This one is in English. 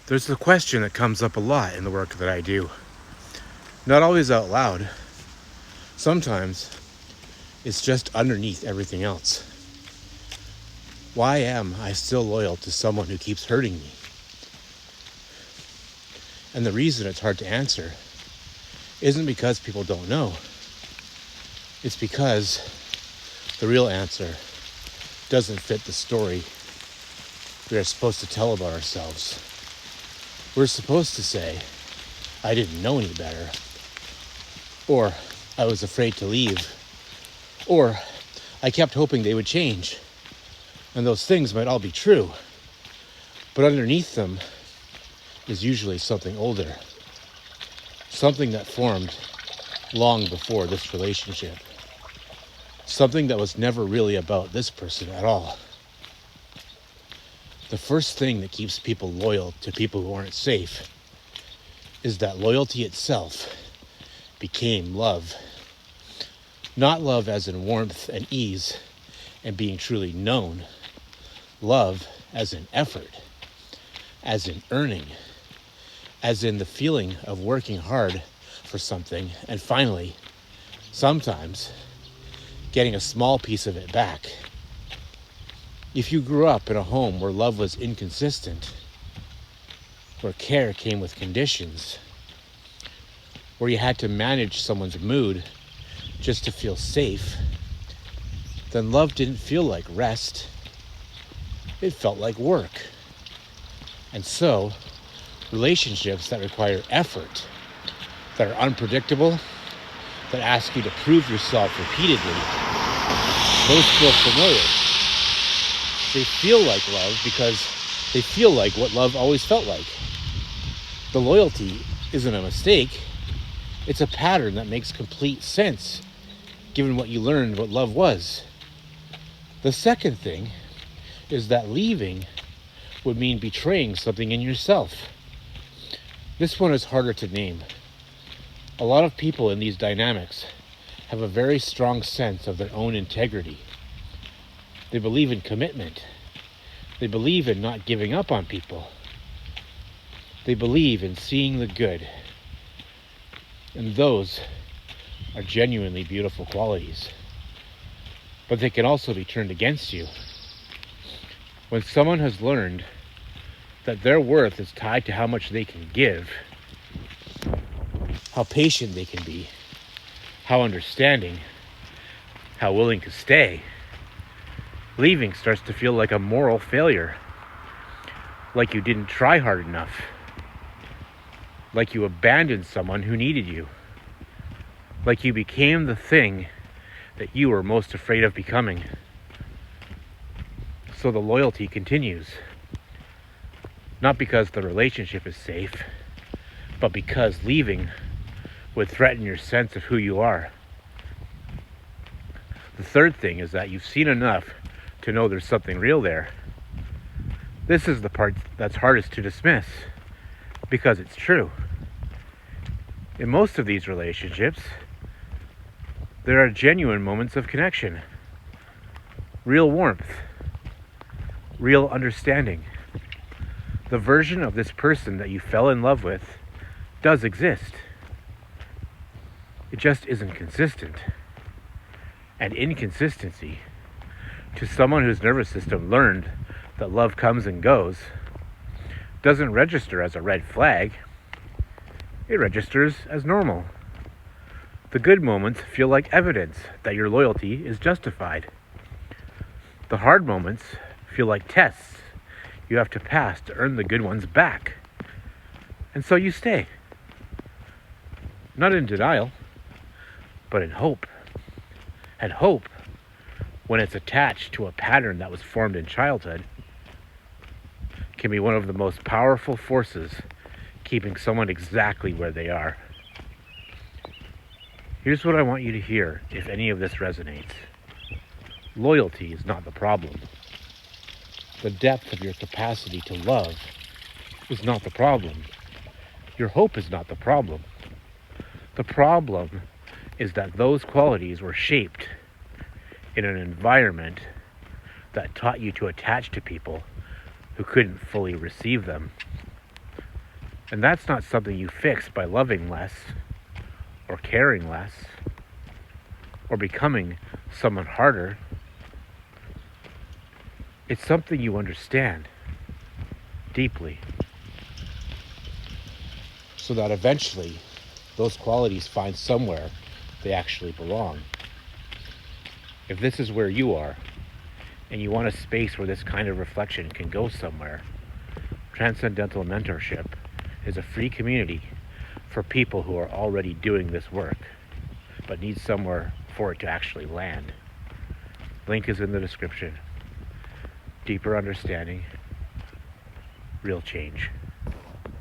There's a question that comes up a lot in the work that I do. Not always out loud. Sometimes it's just underneath everything else. Why am I still loyal to someone who keeps hurting me? And the reason it's hard to answer isn't because people don't know. It's because the real answer doesn't fit the story we are supposed to tell about ourselves. We're supposed to say, I didn't know any better, or I was afraid to leave, or I kept hoping they would change. And those things might all be true, but underneath them is usually something older, something that formed long before this relationship, something that was never really about this person at all. The first thing that keeps people loyal to people who aren't safe is that loyalty itself became love. Not love as in warmth and ease and being truly known. Love as in effort, as in earning, as in the feeling of working hard for something and finally, sometimes, getting a small piece of it back. If you grew up in a home where love was inconsistent, where care came with conditions, where you had to manage someone's mood just to feel safe, then love didn't feel like rest. It felt like work. And so, relationships that require effort, that are unpredictable, that ask you to prove yourself repeatedly, those feel familiar. They feel like love because they feel like what love always felt like. The loyalty isn't a mistake. It's a pattern that makes complete sense, given what you learned what love was. The second thing is that leaving would mean betraying something in yourself. This one is harder to name. A lot of people in these dynamics have a very strong sense of their own integrity. They believe in commitment. They believe in not giving up on people. They believe in seeing the good. And those are genuinely beautiful qualities. But they can also be turned against you. When someone has learned that their worth is tied to how much they can give, how patient they can be, how understanding, how willing to stay, leaving starts to feel like a moral failure, like you didn't try hard enough, like you abandoned someone who needed you, like you became the thing that you were most afraid of becoming. So the loyalty continues, not because the relationship is safe, but because leaving would threaten your sense of who you are. The third thing is that you've seen enough to know there's something real there. This is the part that's hardest to dismiss, because it's true. In most of these relationships, there are genuine moments of connection, real warmth, real understanding. The version of this person that you fell in love with does exist. It just isn't consistent. And inconsistency, to someone whose nervous system learned that love comes and goes, doesn't register as a red flag. It registers as normal. The good moments feel like evidence that your loyalty is justified. The hard moments feel like tests you have to pass to earn the good ones back. And so you stay. Not in denial, but in hope. And hope, when it's attached to a pattern that was formed in childhood, can be one of the most powerful forces keeping someone exactly where they are. Here's what I want you to hear if any of this resonates. Loyalty is not the problem. The depth of your capacity to love is not the problem. Your hope is not the problem. The problem is that those qualities were shaped in an environment that taught you to attach to people who couldn't fully receive them. And that's not something you fix by loving less or caring less or becoming someone harder. It's something you understand deeply so that eventually those qualities find somewhere they actually belong. If this is where you are and you want a space where this kind of reflection can go somewhere, Transcendental Mentorship is a free community for people who are already doing this work but need somewhere for it to actually land. Link is in the description. Deeper understanding, real change.